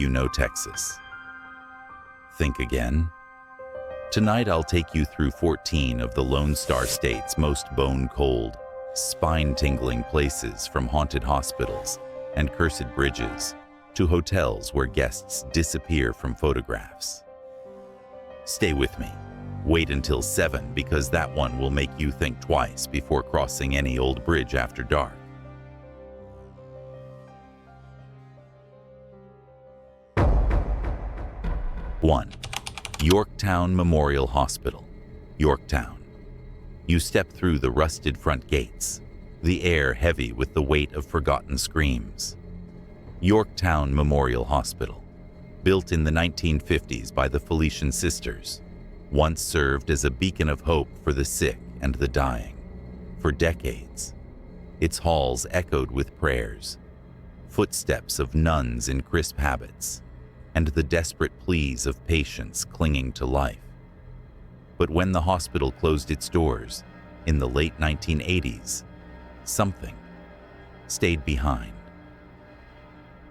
you know Texas. Think again? Tonight I'll take you through 14 of the Lone Star State's most bone-cold, spine-tingling places, from haunted hospitals and cursed bridges to hotels where guests disappear from photographs. Stay with me. Wait until 7, because that one will make you think twice before crossing any old bridge after dark. One, Yorktown Memorial Hospital, Yorktown. You step through the rusted front gates, the air heavy with the weight of forgotten screams. Yorktown Memorial Hospital, built in the 1950s by the Felician Sisters, once served as a beacon of hope for the sick and the dying. For decades, its halls echoed with prayers, footsteps of nuns in crisp habits, and the desperate pleas of patients clinging to life. But when the hospital closed its doors in the late 1980s, something stayed behind.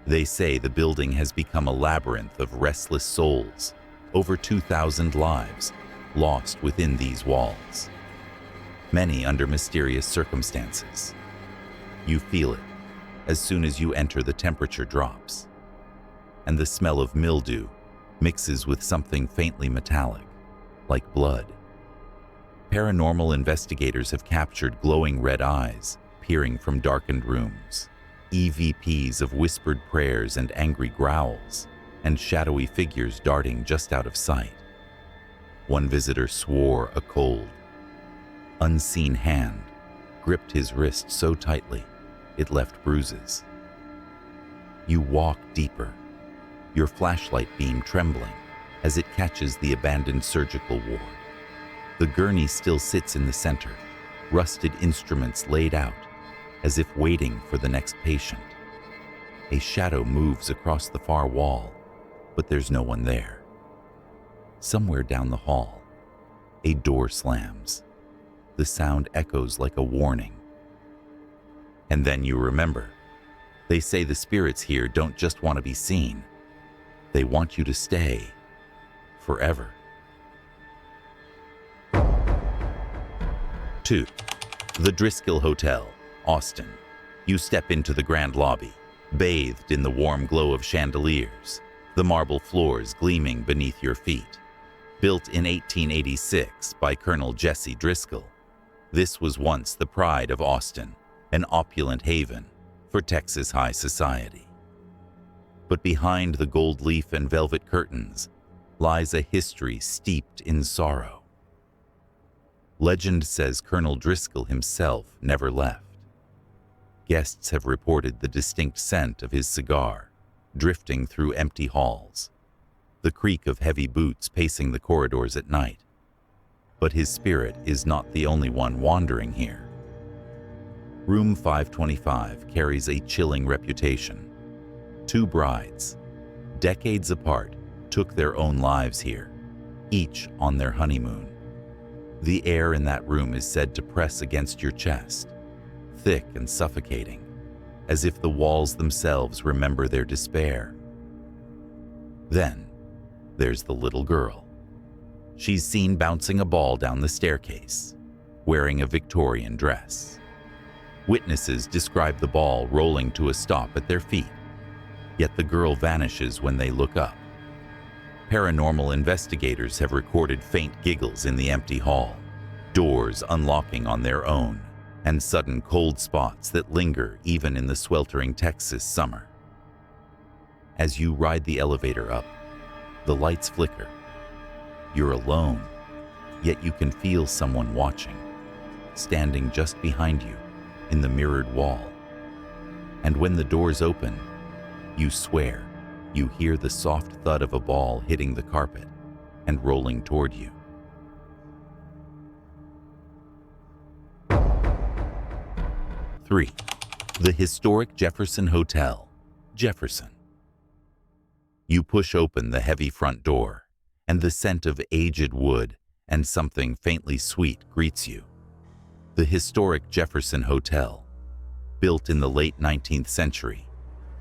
They say the building has become a labyrinth of restless souls, over 2,000 lives lost within these walls, many under mysterious circumstances. You feel it as soon as you enter. The temperature drops, and the smell of mildew mixes with something faintly metallic, like blood. Paranormal investigators have captured glowing red eyes peering from darkened rooms, EVPs of whispered prayers and angry growls, and shadowy figures darting just out of sight. One visitor swore a cold, unseen hand gripped his wrist so tightly it left bruises. You walk deeper, your flashlight beam trembling as it catches the abandoned surgical ward. The gurney still sits in the center, rusted instruments laid out as if waiting for the next patient. A shadow moves across the far wall, but there's no one there. Somewhere down the hall, a door slams. The sound echoes like a warning. And then you remember, they say the spirits here don't just want to be seen. They want you to stay forever. 2. The Driskill Hotel, Austin. You step into the grand lobby, bathed in the warm glow of chandeliers, the marble floors gleaming beneath your feet. Built in 1886 by Colonel Jesse Driskll, this was once the pride of Austin, an opulent haven for Texas high society. But behind the gold leaf and velvet curtains lies a history steeped in sorrow. Legend says Colonel Driskll himself never left. Guests have reported the distinct scent of his cigar drifting through empty halls, the creak of heavy boots pacing the corridors at night. But his spirit is not the only one wandering here. Room 525 carries a chilling reputation. 2 brides, decades apart, took their own lives here, each on their honeymoon. The air in that room is said to press against your chest, thick and suffocating, as if the walls themselves remember their despair. Then there's the little girl. She's seen bouncing a ball down the staircase, wearing a Victorian dress. Witnesses describe the ball rolling to a stop at their feet, yet the girl vanishes when they look up. Paranormal investigators have recorded faint giggles in the empty hall, doors unlocking on their own, and sudden cold spots that linger even in the sweltering Texas summer. As you ride the elevator up, the lights flicker. You're alone, yet you can feel someone watching, standing just behind you in the mirrored wall. And when the doors open, you swear you hear the soft thud of a ball hitting the carpet and rolling toward you. 3. The historic Jefferson Hotel, Jefferson. You push open the heavy front door, and the scent of aged wood and something faintly sweet greets you. The historic Jefferson Hotel, built in the late 19th century,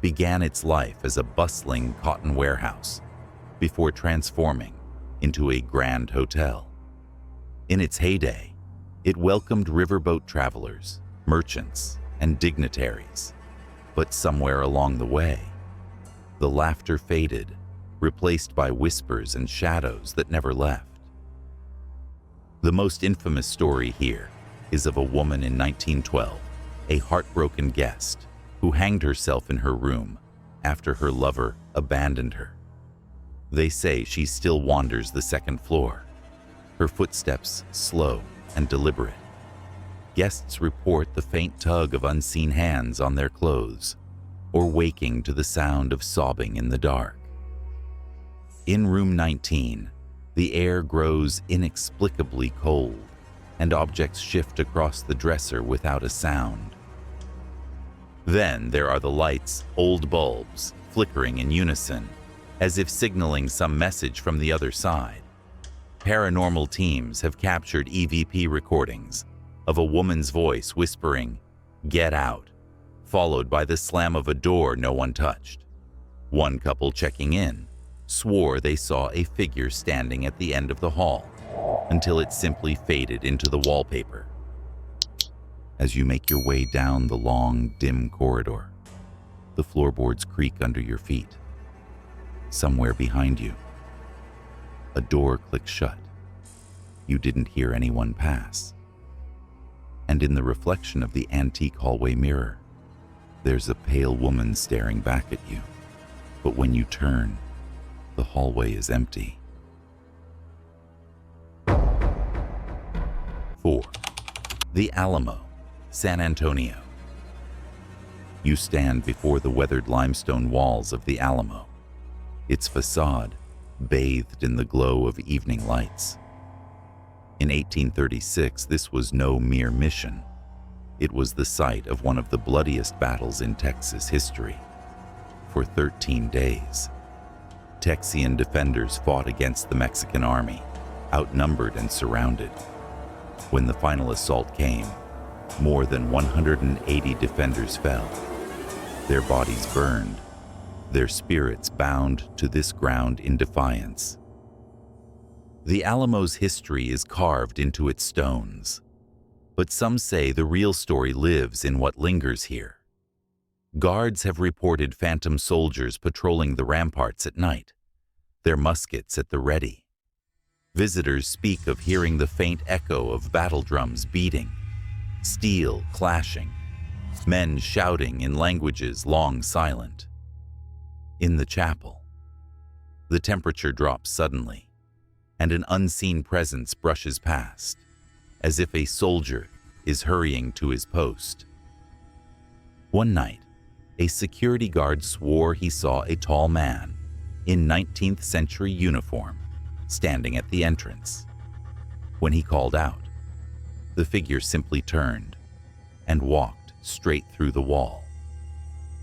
began its life as a bustling cotton warehouse before transforming into a grand hotel. In its heyday, it welcomed riverboat travelers, merchants, and dignitaries. But somewhere along the way, the laughter faded, replaced by whispers and shadows that never left. The most infamous story here is of a woman in 1912, a heartbroken guest who hanged herself in her room after her lover abandoned her. They say she still wanders the second floor, her footsteps slow and deliberate. Guests report the faint tug of unseen hands on their clothes, or waking to the sound of sobbing in the dark. In room 19, the air grows inexplicably cold, and objects shift across the dresser without a sound. Then there are the lights, old bulbs, flickering in unison, as if signaling some message from the other side. Paranormal teams have captured EVP recordings of a woman's voice whispering, "Get out," followed by the slam of a door no one touched. One couple checking in swore they saw a figure standing at the end of the hall until it simply faded into the wallpaper. As you make your way down the long, dim corridor, the floorboards creak under your feet. Somewhere behind you, a door clicks shut. You didn't hear anyone pass. And in the reflection of the antique hallway mirror, there's a pale woman staring back at you. But when you turn, the hallway is empty. 4. The Alamo, San Antonio. You stand before the weathered limestone walls of the Alamo, its facade bathed in the glow of evening lights. In 1836, this was no mere mission. It was the site of one of the bloodiest battles in Texas history. For 13 days, Texian defenders fought against the Mexican army, outnumbered and surrounded. When the final assault came, more than 180 defenders fell. Their bodies burned, their spirits bound to this ground in defiance. The Alamo's history is carved into its stones, but some say the real story lives in what lingers here. Guards have reported phantom soldiers patrolling the ramparts at night, their muskets at the ready. Visitors speak of hearing the faint echo of battle drums beating, steel clashing, men shouting in languages long silent. In the chapel, the temperature drops suddenly, and an unseen presence brushes past, as if a soldier is hurrying to his post. One night, a security guard swore he saw a tall man in 19th century uniform standing at the entrance. When he called out, the figure simply turned and walked straight through the wall.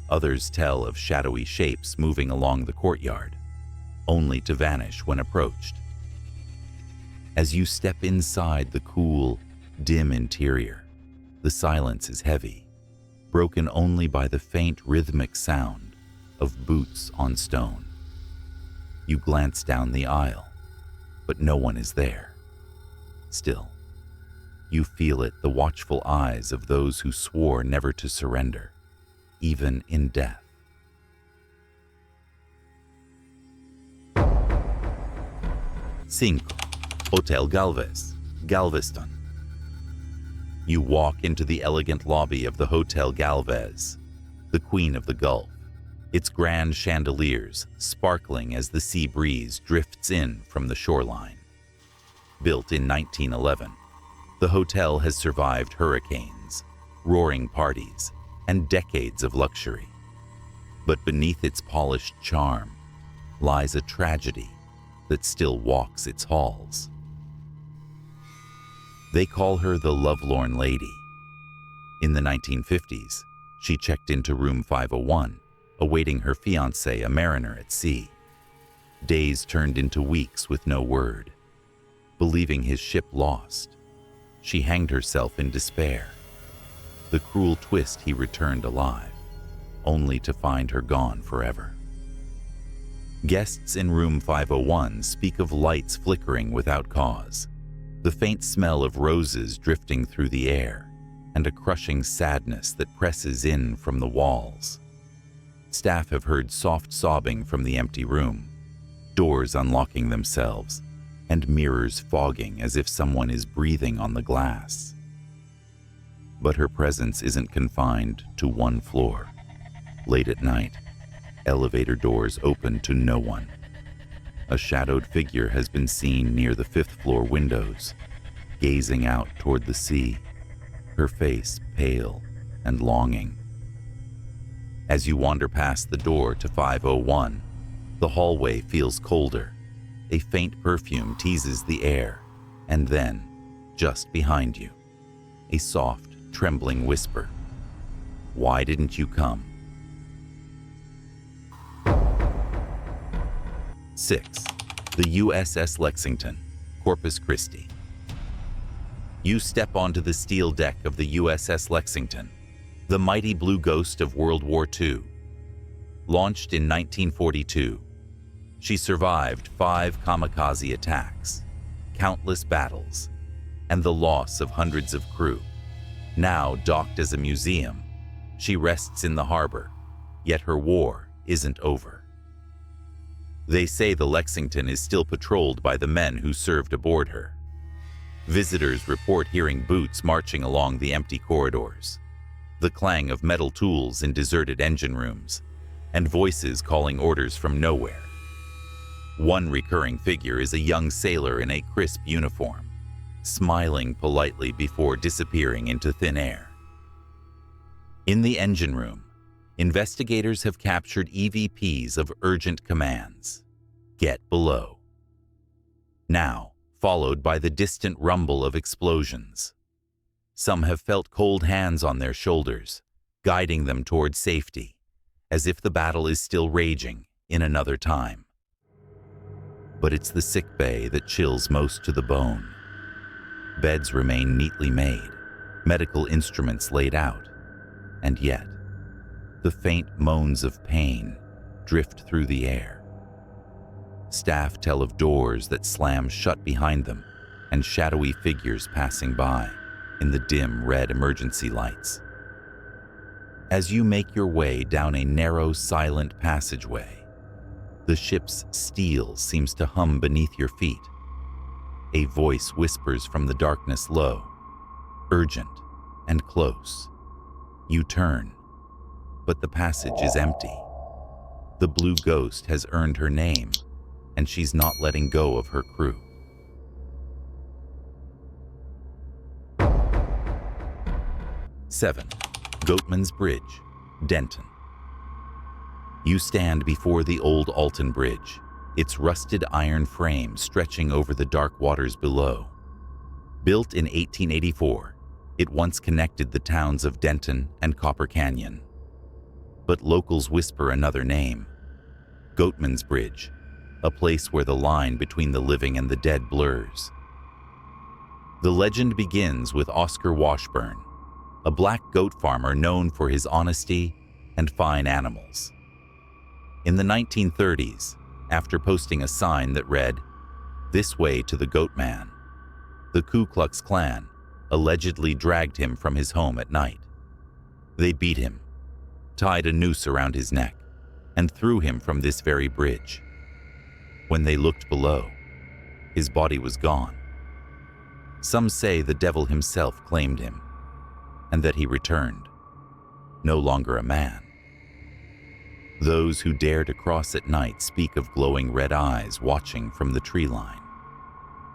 Others tell of shadowy shapes moving along the courtyard, only to vanish when approached. As you step inside the cool, dim interior, the silence is heavy, broken only by the faint rhythmic sound of boots on stone. You glance down the aisle, but no one is there. Still, you feel it, the watchful eyes of those who swore never to surrender, even in death. 5. Hotel Galvez, Galveston. You walk into the elegant lobby of the Hotel Galvez, the Queen of the Gulf, its grand chandeliers sparkling as the sea breeze drifts in from the shoreline. Built in 1911, the hotel has survived hurricanes, roaring parties, and decades of luxury. But beneath its polished charm lies a tragedy that still walks its halls. They call her the lovelorn lady. In the 1950s, she checked into room 501, awaiting her fiancé, a mariner at sea. Days turned into weeks with no word. Believing his ship lost, she hanged herself in despair. The cruel twist, he returned alive. only to find her gone forever. Guests in room 501 speak of lights flickering without cause, the faint smell of roses drifting through the air, and a crushing sadness that presses in from the walls. Staff have heard soft sobbing from the empty room, doors unlocking themselves, and mirrors fogging as if someone is breathing on the glass. But her presence isn't confined to one floor. Late at night, elevator doors open to no one. A shadowed figure has been seen near the 5th floor windows, gazing out toward the sea, her face pale and longing. As you wander past the door to 501, the hallway feels colder. A faint perfume teases the air, and then, just behind you, a soft, trembling whisper. Why didn't you come? 6. The USS Lexington, Corpus Christi. You step onto the steel deck of the USS Lexington, the mighty blue ghost of World War II. Launched in 1942, she survived 5 kamikaze attacks, countless battles, and the loss of hundreds of crew. Now docked as a museum, she rests in the harbor, yet her war isn't over. They say the Lexington is still patrolled by the men who served aboard her. Visitors report hearing boots marching along the empty corridors, the clang of metal tools in deserted engine rooms, and voices calling orders from nowhere. One recurring figure is a young sailor in a crisp uniform, smiling politely before disappearing into thin air. In the engine room, investigators have captured EVPs of urgent commands. Get below. Now, followed by the distant rumble of explosions. Some have felt cold hands on their shoulders, guiding them toward safety, as if the battle is still raging in another time. But it's the sick bay that chills most to the bone. Beds remain neatly made, medical instruments laid out, and yet, the faint moans of pain drift through the air. Staff tell of doors that slam shut behind them and shadowy figures passing by in the dim red emergency lights. As you make your way down a narrow, silent passageway, the ship's steel seems to hum beneath your feet. A voice whispers from the darkness low, urgent and close. You turn, but the passage is empty. The blue ghost has earned her name, and she's not letting go of her crew. Seven, Goatmans Bridge, Denton. You stand before the old Alton Bridge, its rusted iron frame stretching over the dark waters below. Built in 1884, it once connected the towns of Denton and Copper Canyon. But locals whisper another name, Goatmans Bridge, a place where the line between the living and the dead blurs. The legend begins with Oscar Washburn, a black goat farmer known for his honesty and fine animals. In the 1930s, after posting a sign that read, "This way to the Goat Man," the Ku Klux Klan allegedly dragged him from his home at night. They beat him, tied a noose around his neck, and threw him from this very bridge. When they looked below, his body was gone. Some say the devil himself claimed him, and that he returned, no longer a man. Those who dare to cross at night speak of glowing red eyes watching from the tree line,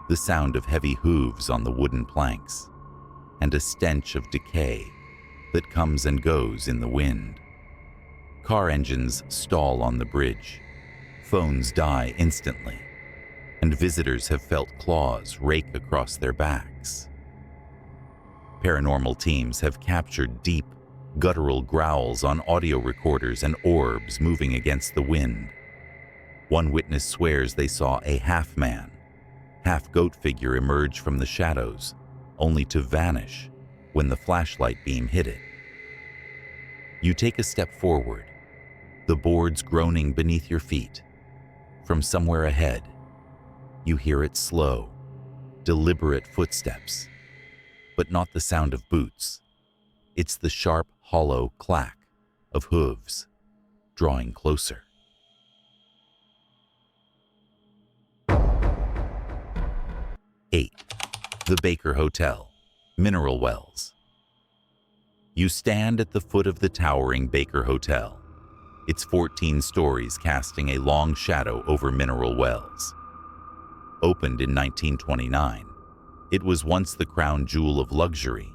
the sound of heavy hooves on the wooden planks, and a stench of decay that comes and goes in the wind. Car engines stall on the bridge, phones die instantly, and visitors have felt claws rake across their backs. Paranormal teams have captured deep, guttural growls on audio recorders and orbs moving against the wind. One witness swears they saw a half-man, half-goat figure emerge from the shadows, only to vanish when the flashlight beam hit it. You take a step forward, the boards groaning beneath your feet. From somewhere ahead, you hear its slow, deliberate footsteps, but not the sound of boots. It's the sharp, hollow clack of hooves drawing closer. Eight, the Baker Hotel, Mineral Wells. You stand at the foot of the towering Baker Hotel, its 14 stories casting a long shadow over Mineral Wells. Opened in 1929, it was once the crown jewel of luxury,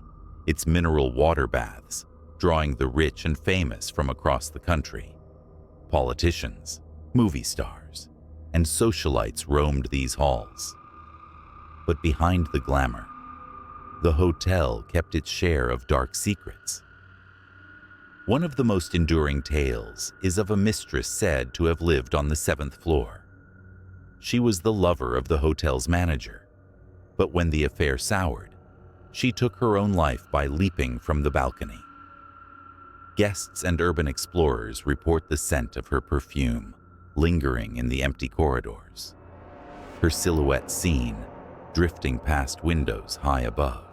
its mineral water baths drawing the rich and famous from across the country. Politicians, movie stars, and socialites roamed these halls. But behind the glamour, the hotel kept its share of dark secrets. One of the most enduring tales is of a mistress said to have lived on the 7th floor. She was the lover of the hotel's manager, but when the affair soured, she took her own life by leaping from the balcony. Guests and urban explorers report the scent of her perfume lingering in the empty corridors, her silhouette seen drifting past windows high above.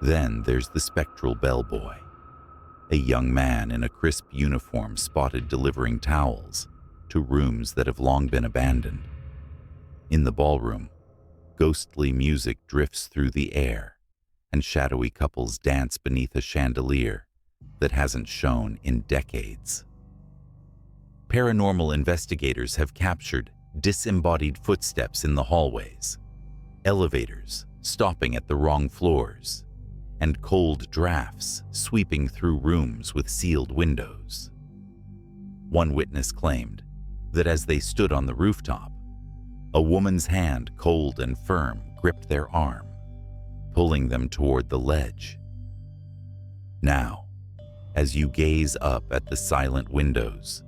Then there's the spectral bellboy, a young man in a crisp uniform spotted delivering towels to rooms that have long been abandoned. In the ballroom, ghostly music drifts through the air, and shadowy couples dance beneath a chandelier that hasn't shone in decades. Paranormal investigators have captured disembodied footsteps in the hallways, elevators stopping at the wrong floors, and cold drafts sweeping through rooms with sealed windows. One witness claimed that as they stood on the rooftop, a woman's hand, cold and firm, gripped their arm, pulling them toward the ledge. Now, as you gaze up at the silent windows,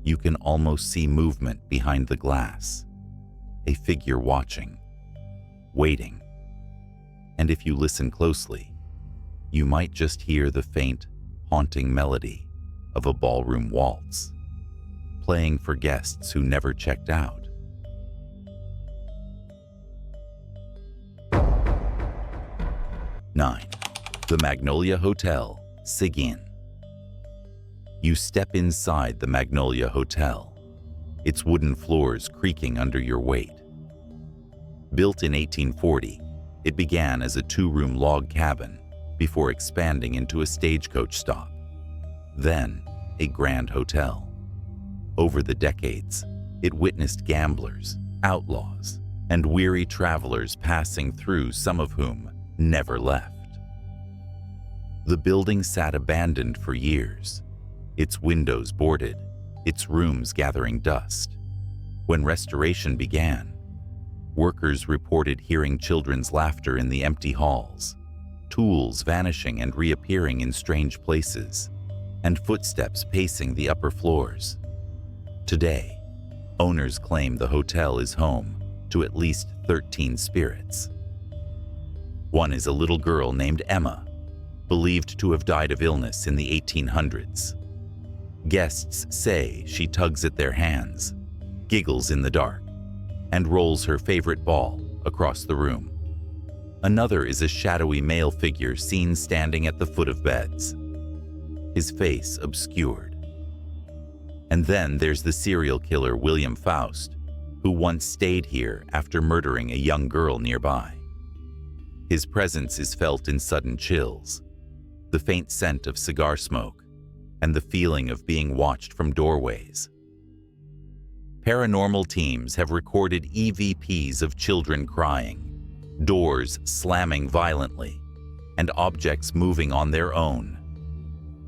you can almost see movement behind the glass, a figure watching, waiting. And if you listen closely, you might just hear the faint, haunting melody of a ballroom waltz, playing for guests who never checked out. 9. The Magnolia Hotel, Seguin. You step inside the Magnolia Hotel, its wooden floors creaking under your weight. Built in 1840, it began as a 2-room log cabin before expanding into a stagecoach stop, then a grand hotel. Over the decades, it witnessed gamblers, outlaws, and weary travelers passing through, some of whom never left. The building sat abandoned for years, its windows boarded, its rooms gathering dust. When restoration began, workers reported hearing children's laughter in the empty halls, tools vanishing and reappearing in strange places, and footsteps pacing the upper floors. Today, owners claim the hotel is home to at least 13 spirits. One is a little girl named Emma, believed to have died of illness in the 1800s. Guests say she tugs at their hands, giggles in the dark, and rolls her favorite ball across the room. Another is a shadowy male figure seen standing at the foot of beds, his face obscured. And then there's the serial killer William Faust, who once stayed here after murdering a young girl nearby. His presence is felt in sudden chills, the faint scent of cigar smoke, and the feeling of being watched from doorways. Paranormal teams have recorded EVPs of children crying, doors slamming violently, and objects moving on their own.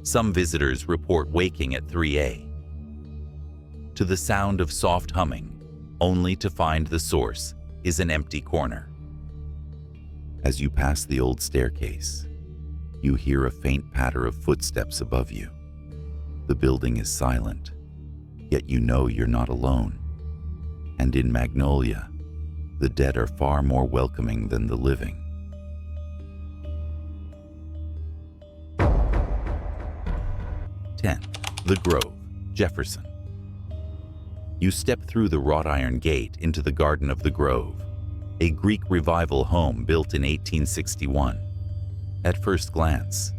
Some visitors report waking at 3 a.m. to the sound of soft humming, only to find the source is an empty corner. As you pass the old staircase, you hear a faint patter of footsteps above you. The building is silent, yet you know you're not alone. And in Magnolia, the dead are far more welcoming than the living. 10. The Grove Jefferson. You step through the wrought iron gate into the Garden of the Grove, a Greek Revival home built in 1861. At first glance,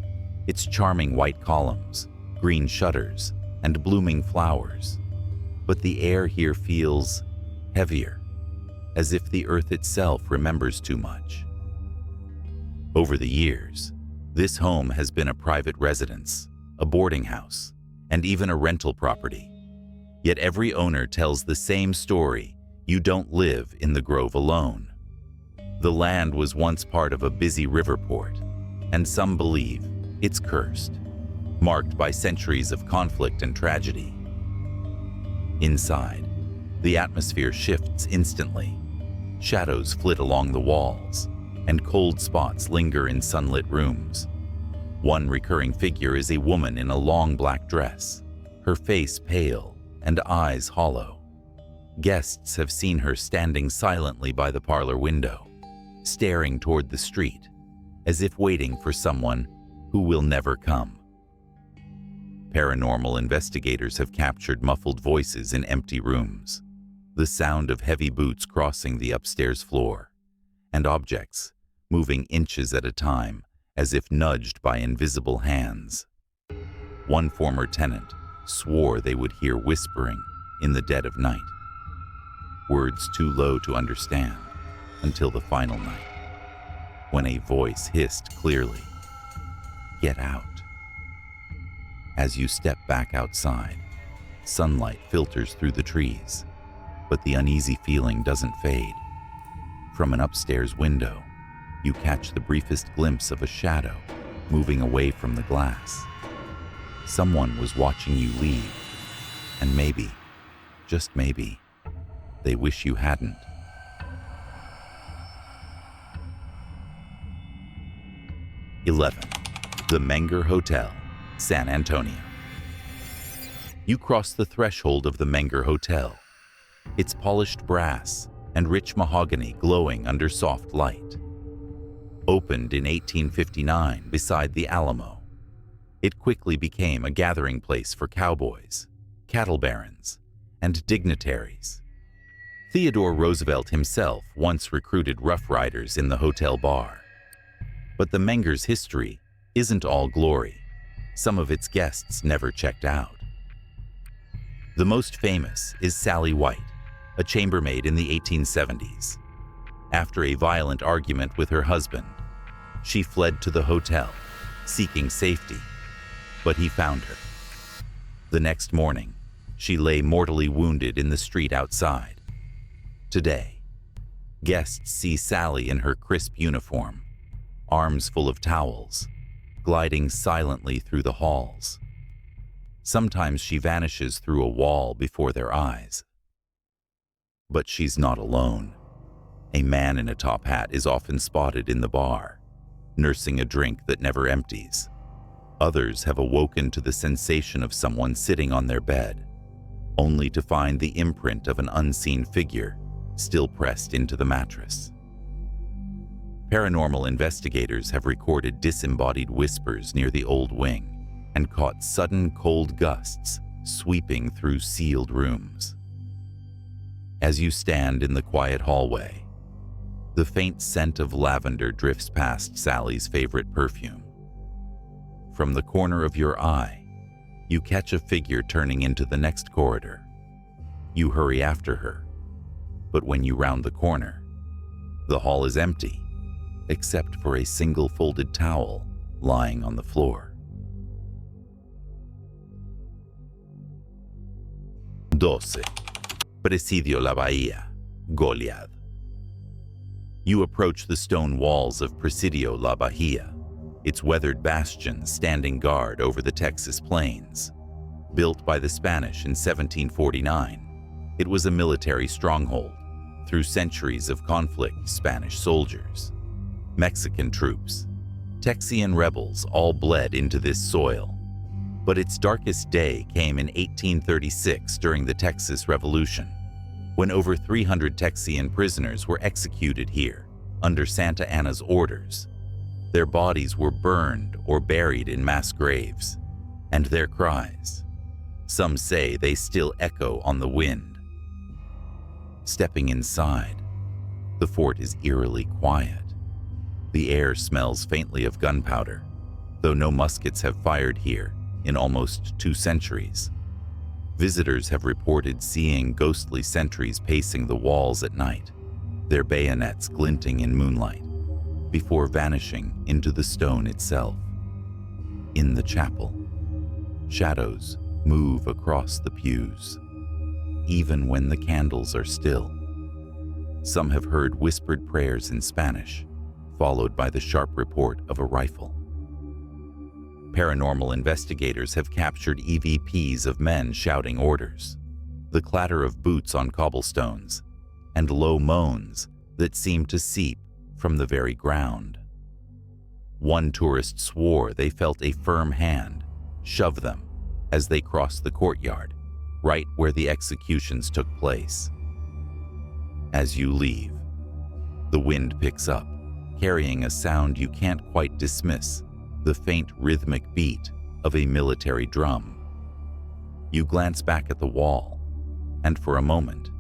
its charming white columns, green shutters, and blooming flowers. But the air here feels heavier, as if the earth itself remembers too much. Over the years, this home has been a private residence, a boarding house, and even a rental property. Yet every owner tells the same story: you don't live in the Grove alone. The land was once part of a busy river port, and some believe it's cursed, marked by centuries of conflict and tragedy. Inside, the atmosphere shifts instantly. Shadows flit along the walls, and cold spots linger in sunlit rooms. One recurring figure is a woman in a long black dress, her face pale and eyes hollow. Guests have seen her standing silently by the parlor window, staring toward the street, as if waiting for someone who will never come. Paranormal investigators have captured muffled voices in empty rooms, the sound of heavy boots crossing the upstairs floor, and objects moving inches at a time as if nudged by invisible hands. One former tenant swore they would hear whispering in the dead of night, words too low to understand until the final night, when a voice hissed clearly, "Get out." As you step back outside, sunlight filters through the trees, but the uneasy feeling doesn't fade. From an upstairs window, you catch the briefest glimpse of a shadow moving away from the glass. Someone was watching you leave, and maybe, just maybe, they wish you hadn't. The Manganger Hotel, San Antonio. You cross the threshold of the Manganger Hotel, its polished brass and rich mahogany glowing under soft light. Opened in 1859 beside the Alamo, it quickly became a gathering place for cowboys, cattle barons, and dignitaries. Theodore Roosevelt himself once recruited Rough Riders in the hotel bar. But the Mangar's history isn't all glory. Some of its guests never checked out. The most famous is Sally White, a chambermaid in the 1870s. After a violent argument with her husband, she fled to the hotel, seeking safety, but he found her. The next morning, she lay mortally wounded in the street outside. Today, guests see Sally in her crisp uniform, arms full of towels, gliding silently through the halls. Sometimes she vanishes through a wall before their eyes. But she's not alone. A man in a top hat is often spotted in the bar, nursing a drink that never empties. Others have awoken to the sensation of someone sitting on their bed, only to find the imprint of an unseen figure still pressed into the mattress. Paranormal investigators have recorded disembodied whispers near the old wing and caught sudden cold gusts sweeping through sealed rooms. As you stand in the quiet hallway, the faint scent of lavender drifts past Sally's favorite perfume. From the corner of your eye, you catch a figure turning into the next corridor. You hurry after her, but when you round the corner, the hall is empty, except for a single folded towel lying on the floor. 12. Prescidio Labia, Goliad. You approach the stone walls of Prescidio Labia, its weathered bastion standing guard over the Texas plains. Built by the Spanish in 1749, it was a military stronghold through centuries of conflict. Spanish soldiers, Mexican troops, Texian rebels all bled into this soil. But its darkest day came in 1836 during the Texas Revolution, when over 300 Texian prisoners were executed here under Santa Anna's orders. Their bodies were burned or buried in mass graves. And their cries. Some say they still echo on the wind. Stepping inside, the fort is eerily quiet. The air smells faintly of gunpowder, though no muskets have fired here in almost 2 centuries. Visitors have reported seeing ghostly sentries pacing the walls at night, their bayonets glinting in moonlight, before vanishing into the stone itself. In the chapel, shadows move across the pews, even when the candles are still. Some have heard whispered prayers in Spanish, followed by the sharp report of a rifle. Paranormal investigators have captured EVPs of men shouting orders, the clatter of boots on cobblestones, and low moans that seem to seep from the very ground. One tourist swore they felt a firm hand shove them as they crossed the courtyard, right where the executions took place. As you leave, the wind picks up, carrying a sound you can't quite dismiss, the faint rhythmic beat of a military drum. You glance back at the wall, and for a moment,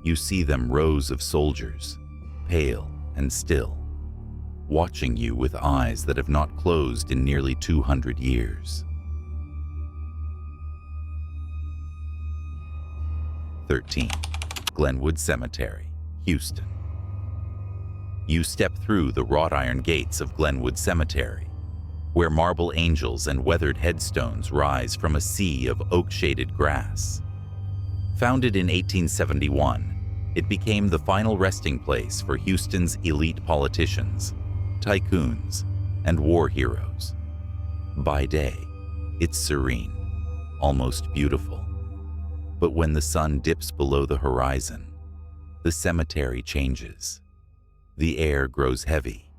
you see them rows of soldiers, pale and still, watching you with eyes that have not closed in nearly 200 years. 13. Glenwood Cemetery, Houston. You step through the wrought iron gates of Glenwood Cemetery, where marble angels and weathered headstones rise from a sea of oak-shaded grass. Founded in 1871, it became the final resting place for Houston's elite politicians, tycoons, and war heroes. By day, it's serene, almost beautiful. But when the sun dips below the horizon, the cemetery changes. The air grows heavy,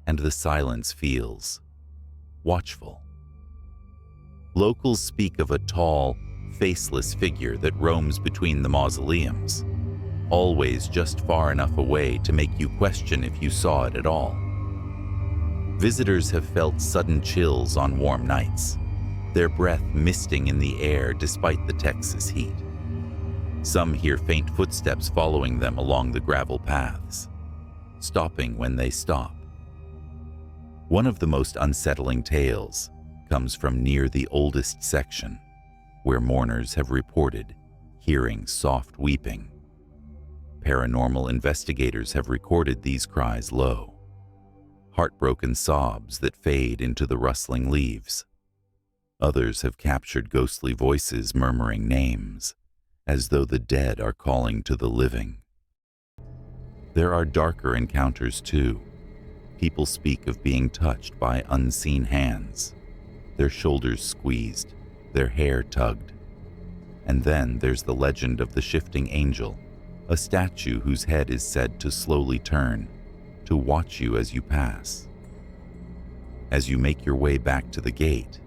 and the silence feels watchful. Locals speak of a tall, faceless figure that roams between the mausoleums, always just far enough away to make you question if you saw it at all. Visitors have felt sudden chills on warm nights, their breath misting in the air despite the Texas heat. Some hear faint footsteps following them along the gravel paths, stopping when they stop. One of the most unsettling tales comes from near the oldest section, where mourners have reported hearing soft weeping. Paranormal investigators have recorded these cries low, heartbroken sobs that fade into the rustling leaves. Others have captured ghostly voices murmuring names, as though the dead are calling to the living. There are darker encounters too. People speak of being touched by unseen hands, their shoulders squeezed, their hair tugged. And then there's the legend of the shifting angel, a statue whose head is said to slowly turn, to watch you as you pass. As you make your way back to the gate,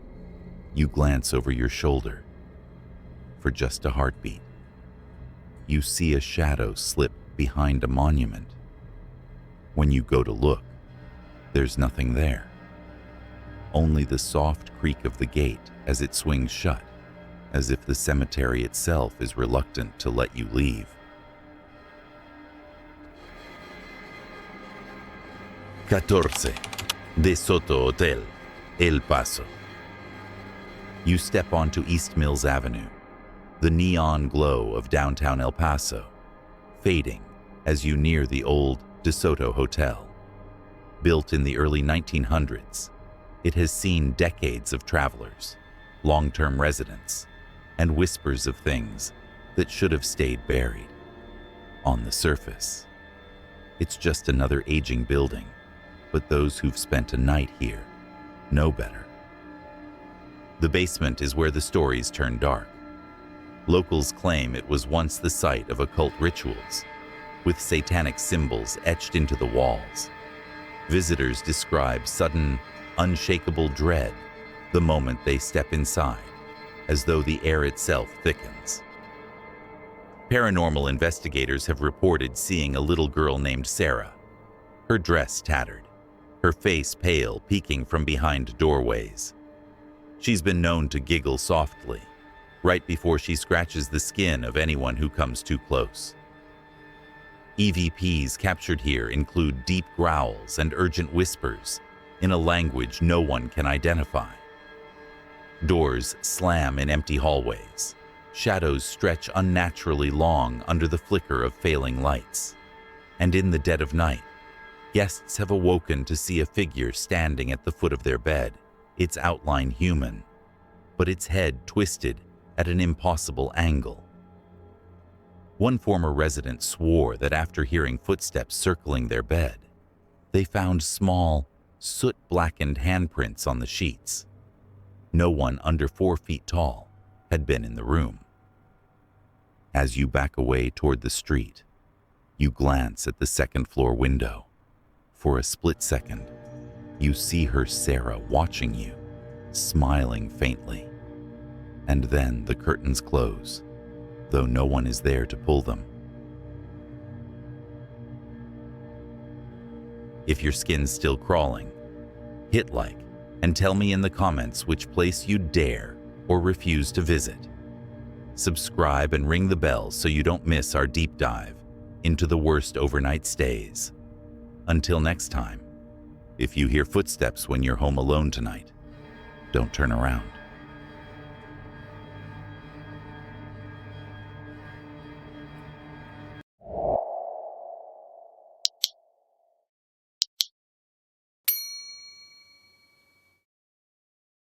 you glance over your shoulder. For just a heartbeat, you see a shadow slip behind a monument. When you go to look, there's nothing there. Only the soft creak of the gate as it swings shut, as if the cemetery itself is reluctant to let you leave. 14. De Soto Hotel El Paso. You step onto East Mills Avenue, the neon glow of downtown El Paso, fading as you near the old Soto Hotel. Built in the early 1900s, it has seen decades of travelers, long-term residents, and whispers of things that should have stayed buried. On the surface, it's just another aging building, but those who've spent a night here know better. The basement is where the stories turn dark. Locals claim it was once the site of occult rituals, with satanic symbols etched into the walls. Visitors describe sudden, unshakable dread the moment they step inside, as though the air itself thickens. Paranormal investigators have reported seeing a little girl named Sarah, her dress tattered, her face pale peeking from behind doorways. She's been known to giggle softly, right before she scratches the skin of anyone who comes too close. EVPs captured here include deep growls and urgent whispers in a language no one can identify. Doors slam in empty hallways. Shadows stretch unnaturally long under the flicker of failing lights. And in the dead of night, guests have awoken to see a figure standing at the foot of their bed, its outline human, but its head twisted at an impossible angle. One former resident swore that after hearing footsteps circling their bed, they found small, soot-blackened handprints on the sheets. No one under 4 feet tall had been in the room. As you back away toward the street, you glance at the second-floor window. For a split second, you see her Sarah watching you, smiling faintly. And then the curtains close, though no one is there to pull them. If your skin's still crawling, hit like and tell me in the comments which place you dare or refuse to visit. Subscribe and ring the bell so you don't miss our deep dive into the worst overnight stays. Until next time, if you hear footsteps when you're home alone tonight, don't turn around.